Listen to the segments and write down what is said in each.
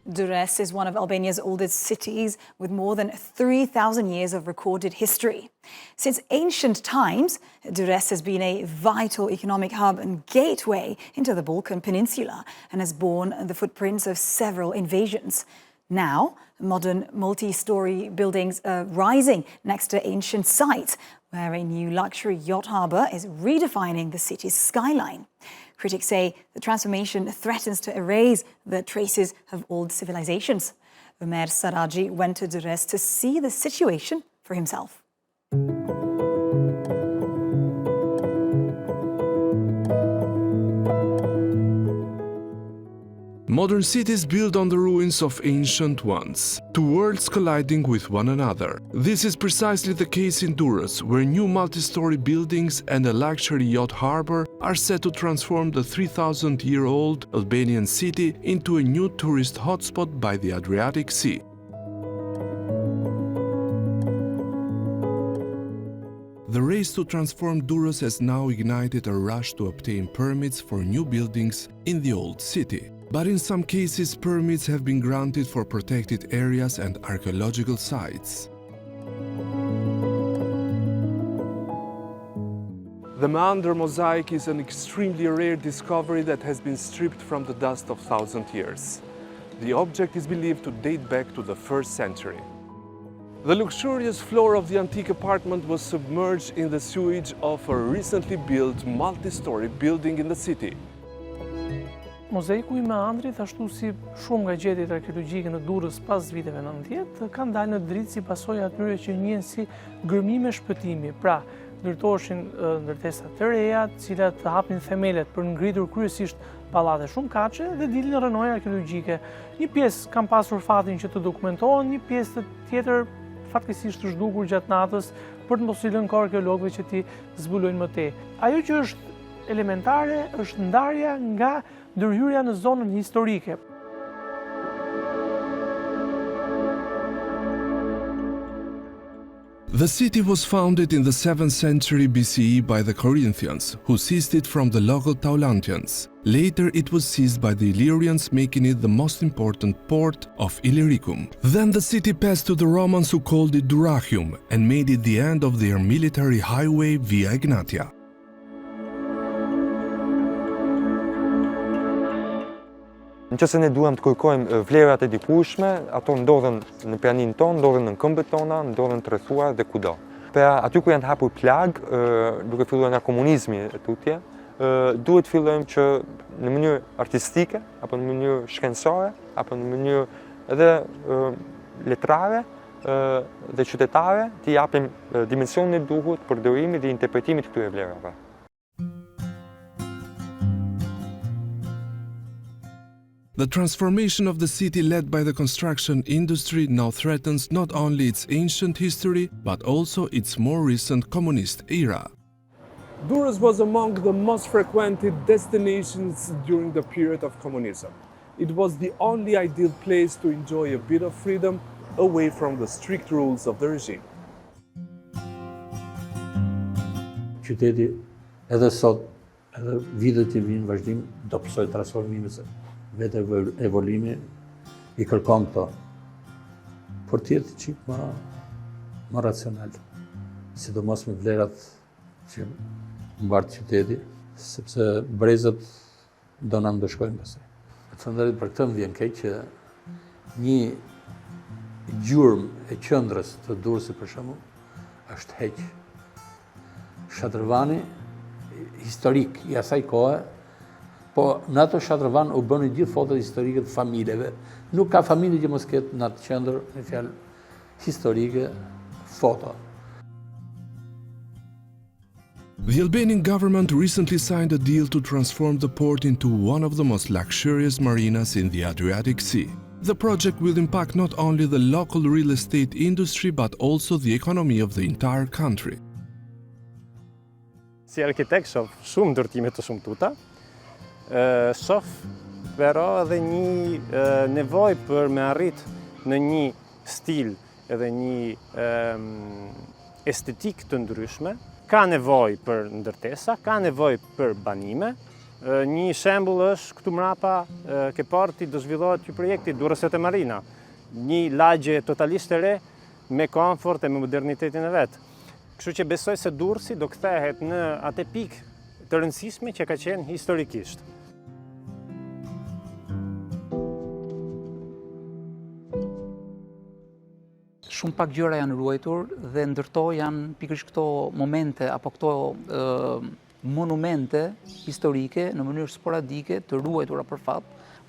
Durres is one of Albania's oldest cities with more than 3,000 years of recorded history. Since ancient times, Durres has been a vital economic hub and gateway into the Balkan peninsula and has borne the footprints of several invasions. Now, modern multi-storey buildings are rising next to ancient sites, where a new luxury yacht harbour is redefining the city's skyline. Critics say the transformation threatens to erase the traces of old civilizations. Omer Saraci went to Durres to see the situation for himself. Modern cities built on the ruins of ancient ones, two worlds colliding with one another. This is precisely the case in Durres, where new multi-storey buildings and a luxury yacht harbour are set to transform the 3,000-year-old Albanian city into a new tourist hotspot by the Adriatic Sea. The race to transform Durres has now ignited a rush to obtain permits for new buildings in the old city. But in some cases, permits have been granted for protected areas and archaeological sites. The Meander mosaic is an extremely rare discovery that has been stripped from the dust of 1,000 years. The object is believed to date back to the 1st century. The luxurious floor of the antique apartment was submerged in the sewage of a recently built multi-storey building in the city. Mozaiku i Meandrit, ashtu si shumë nga gjetjet arkeologjike në Durrës pas viteve 90, kanë dalë në dritë si pasojë atyre që njihen si gërmime shpëtimi. Pra, ndërtoheshin ndërtesa të reja, të cilat hapnin themelet për ngritur kryesisht pallate shumë kaçe dhe dilnin rënoja arkeologjike. Një pjesë kanë pasur fatin që të dokumentohen, një pjesë tjetër fatkeqësisht të zhdukur gjatë natës për të mos i lënë kohë arkeologëve që ti zbulojnë më tej. Ajo që është elementare është ndarja nga ndërhyrja në zonën historike. The city was founded in the 7th century BCE by the Corinthians, who seized it from the local Taulantians. Later it was seized by the Illyrians, making it the most important port of Illyricum. Then the city passed to the Romans, who called it Durachium and made it the end of their military highway Via Egnatia. Nëse ne duam të kërkojmë vlerat e dikushme, ato ndodhen në praninë tonë, ndodhen në këmbët tona, ndodhen të rrethuar dhe kudo. Pra aty ku janë të hapur plag, duke filluar nga komunizmi e tutje, duhet fillojmë që në mënyrë artistike, apo në mënyrë shkencore, apo në mënyrë edhe letrare dhe qytetare, t'i japim dimensionin e duhur të përdorimit dhe interpretimit të këtyre vlerave. The transformation of the city led by the construction industry now threatens not only its ancient history, but also its more recent communist era. Durres was among the most frequented destinations during the period of communism. It was the only ideal place to enjoy a bit of freedom away from the strict rules of the regime. Qyteti edhe sot, edhe vitet që vinë vazhdim, do pësoj transformimet. Vetë evolimi I kërkon këto, por tjetë qik më racional, sidomos me vlerat që mbartë qyteti, sepse brezët do na ndëshkojnë pastaj. Për këtë më vjen keq që një gjurmë e qendrës të Durrësit për shembull është heq. Shatërvani historik I asaj kohe, po në ato shatërvan u bënë gjithë fotot historike të familjeve. Nuk ka familje që mos ketë në atë qendër, në fjalë historike, foto. The Albanian government recently signed a deal to transform the port into one of the most luxurious marinas in the Adriatic Sea. The project will impact not only the local real estate industry but also the economy of the entire country. Si arkitekt shoh shumë ndërtime të shumtuta, shoh però edhe një nevojë për me arrit në një stil edhe një estetik të ndryshme. Ka nevojë për ndërtesa, ka nevojë për banime, Një shembull është këtu mrapa ke porti do zhvillohet ky projekti Durres e Marina, një lagje totalisht e re me komfort e me modernitetin e vet. Kështu që besoj se Durrësi do kthehet në atë pikë të rëndësishme që ka qenë historikisht. Shumë pak gjëra janë ruajtur dhe ndërto janë pikërisht këto momente apo këto monumente historike në mënyrë sporadike të ruajtura për fat.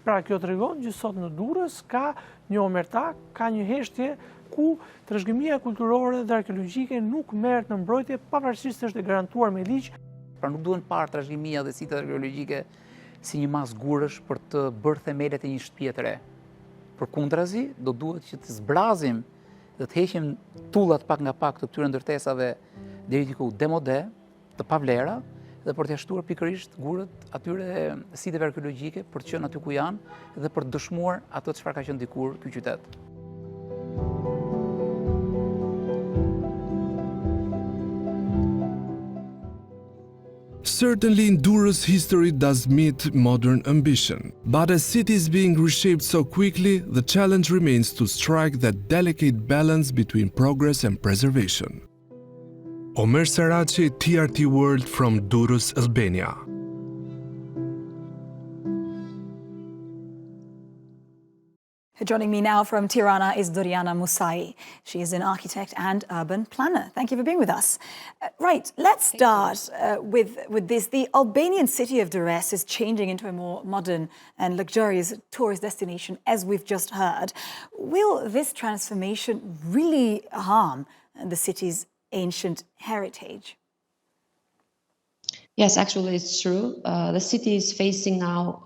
Pra kjo tregon që sot në Durrës ka një omerta, ka një heshtje ku trashëgimia kulturore dhe arkeologjike nuk merret në mbrojtje pavarësisht se është e garantuar me ligj. Pra nuk duhen parë trashëgimia dhe sitet arkeologjike si një mas gurësh për të bërë themelet e një shtëpie të re. Përkundrazi, do duhet që të zbrazim dhe të heqim tullat pak nga pak të këtyre ndërtesave deri diku demode, të pavlera, dhe për të jashtuar pikërisht gurët atyre siteve arkeologjike për të qenë aty ku janë dhe për të dëshmuar ato çfarë ka qenë dikur ky qytet. Certainly, Durres' history does meet modern ambition, but as city is being reshaped so quickly, the challenge remains to strike that delicate balance between progress and preservation. Omer Saraci, TRT World from Durres, Albania. Joining me now from Tirana is Doriana Musai. She is an architect and urban planner. Thank you for being with us. Right, let's start with this. The Albanian city of Durres is changing into a more modern and luxurious tourist destination, as we've just heard. Will this transformation really harm the city's ancient heritage? Yes, actually it's true. The city is facing now,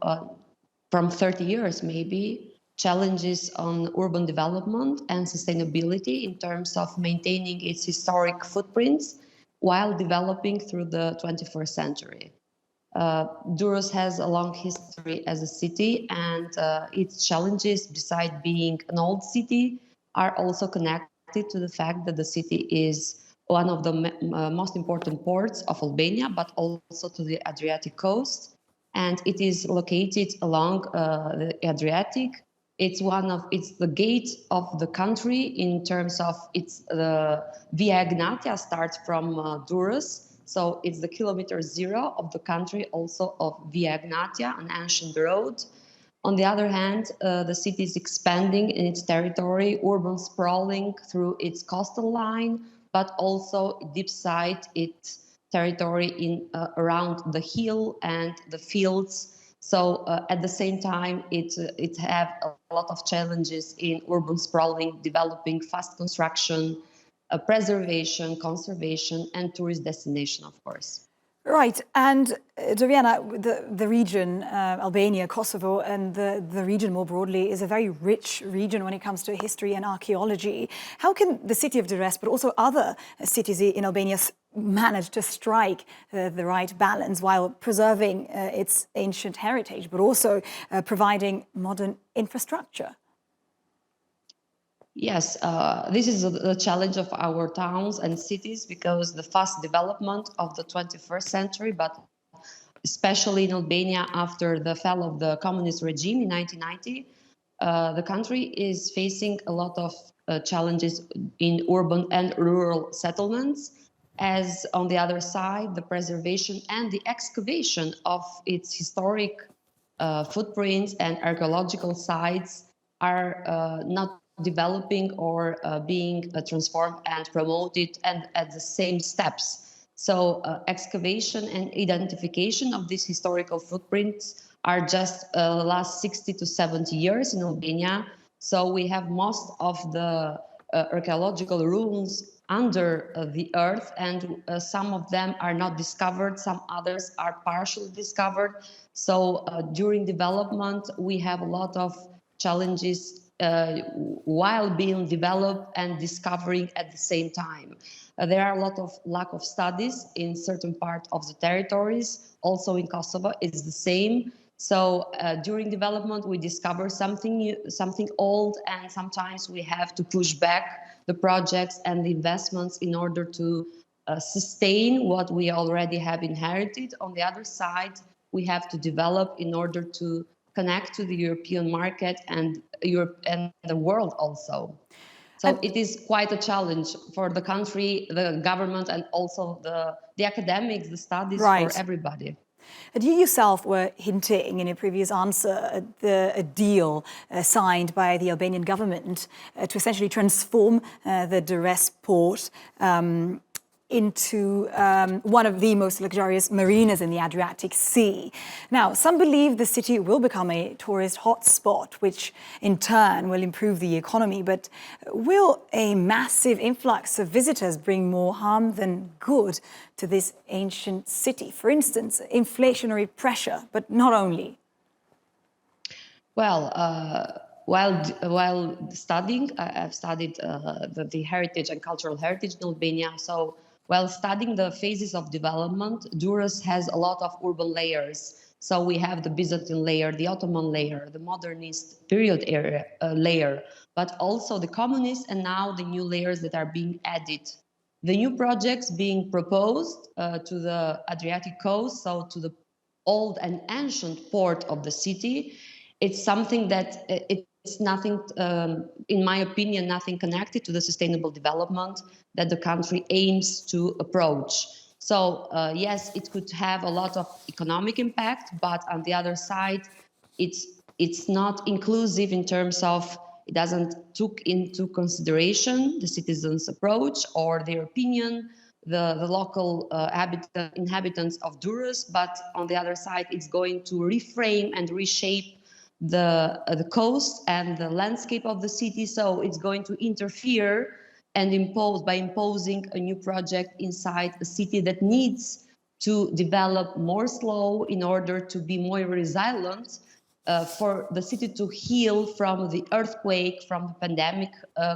from 30 years maybe, challenges on urban development and sustainability in terms of maintaining its historic footprints while developing through the 21st century. Durres has a long history as a city, and its challenges, besides being an old city, are also connected to the fact that the city is one of the most important ports of Albania, but also to the Adriatic coast, and it is located along the Adriatic. It's the gate of the country in terms of the Via Egnatia starts from Durres, so it's the kilometer zero of the country, also of Via Egnatia, an ancient road. On the other hand, the city is expanding in its territory, urban sprawling through its coastal line, but also deep side its territory in around the hill and the fields. So at the same time, it have a lot of challenges in urban sprawling, developing fast construction, preservation, conservation, and tourist destination, of course. Right, and Doriana, the region, Albania, Kosovo, and the region more broadly is a very rich region when it comes to history and archaeology. How can the city of Durres, but also other cities in Albania, manage to strike the right balance while preserving its ancient heritage, but also providing modern infrastructure? Yes, this is the challenge of our towns and cities, because the fast development of the 21st century, but especially in Albania after the fall of the communist regime in 1990, the country is facing a lot of challenges in urban and rural settlements, as on the other side, the preservation and the excavation of its historic footprints and archaeological sites are not developing or being transformed and promoted and at the same steps. So excavation and identification of these historical footprints are just the last 60 to 70 years in Albania. So we have most of the archaeological ruins under the earth, and some of them are not discovered, some others are partially discovered. So during development, we have a lot of challenges while being developed and discovering at the same time. There are a lot of lack of studies in certain parts of the territories. Also in Kosovo, it's the same. So during development, we discover something new, something old, and sometimes we have to push back the projects and the investments in order to sustain what we already have inherited. On the other side, we have to develop in order to connect to the European market and Europe and the world also. So it is quite a challenge for the country, the government, and also the academics, the studies, for everybody. And you yourself were hinting in your previous answer at a deal signed by the Albanian government to essentially transform the Durres port into one of the most luxurious marinas in the Adriatic Sea. Now, some believe the city will become a tourist hotspot, which in turn will improve the economy. But will a massive influx of visitors bring more harm than good to this ancient city? For instance, inflationary pressure, but not only. Well, while studying, I've studied the heritage and cultural heritage in Albania. So while studying the phases of development, Durres has a lot of urban layers. So we have the Byzantine layer, the Ottoman layer, the modernist period era, layer, but also the communist and now the new layers that are being added. The new projects being proposed to the Adriatic coast, so to the old and ancient port of the city, it's something that it's nothing, in my opinion, nothing connected to the sustainable development that the country aims to approach. So yes, it could have a lot of economic impact, but on the other side, it's not inclusive in terms of it doesn't took into consideration the citizens' approach or their opinion, the local inhabitants of Durres, but on the other side, it's going to reframe and reshape the coast and the landscape of the city. So it's going to interfere and impose by imposing a new project inside a city that needs to develop more slow in order to be more resilient, for the city to heal from the earthquake, from the pandemic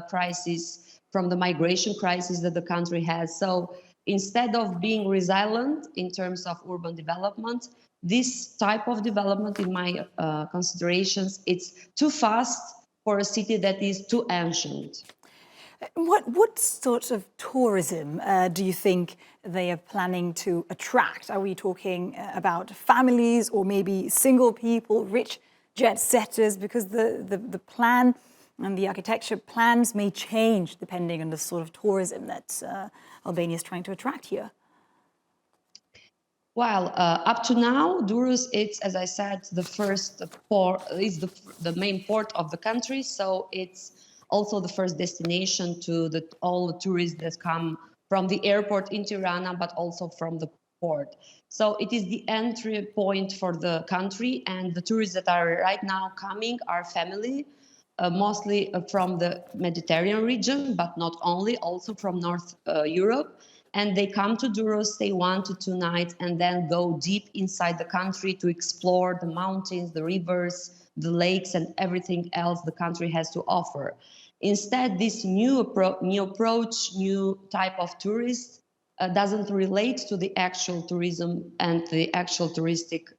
crisis, from the migration crisis that the country has. So instead of being resilient in terms of urban development, this type of development, in my considerations, it's too fast for a city that is too ancient. What sort of tourism do you think they are planning to attract? Are we talking about families or maybe single people, rich jet setters? Because the plan and the architecture plans may change depending on the sort of tourism that Albania is trying to attract here. Well, up to now, Durres, it's, as I said, the first port, is the main port of the country. So it's also the first destination to all the tourists that come from the airport in Tirana, but also from the port. So it is the entry point for the country, and the tourists that are right now coming are family, mostly from the Mediterranean region, but not only, also from North Europe. And they come to Durres, stay 1 to 2 nights, and then go deep inside the country to explore the mountains, the rivers, the lakes, and everything else the country has to offer. Instead, this new approach, new type of tourist doesn't relate to the actual tourism and the actual touristic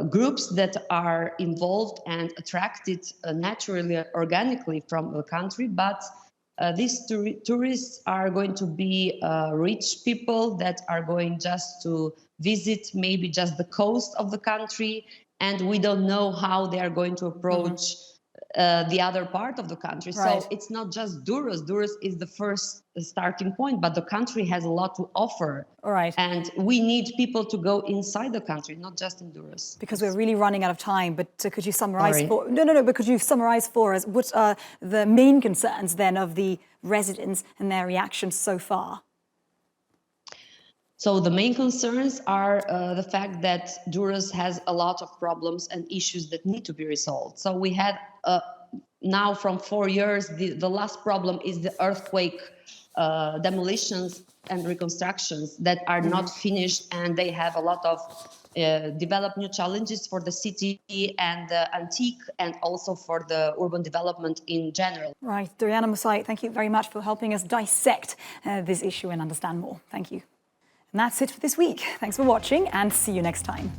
groups that are involved and attracted naturally, organically from the country, but these tourists are going to be rich people that are going just to visit maybe just the coast of the country, and we don't know how they are going to approach the other part of the country. Right. So it's not just Durres. Durres is the first starting point, but the country has a lot to offer. All right. And we need people to go inside the country, not just in Durres. Because we're really running out of time, but could you summarize but could you summarize for us what are the main concerns then of the residents and their reactions so far? So the main concerns are the fact that Durres has a lot of problems and issues that need to be resolved. So we had now from 4 years, the last problem is the earthquake demolitions and reconstructions that are not finished, and they have a lot of developed new challenges for the city and the antique and also for the urban development in general. Right. Doriana Musai, thank you very much for helping us dissect this issue and understand more. Thank you. And that's it for this week. Thanks for watching and see you next time.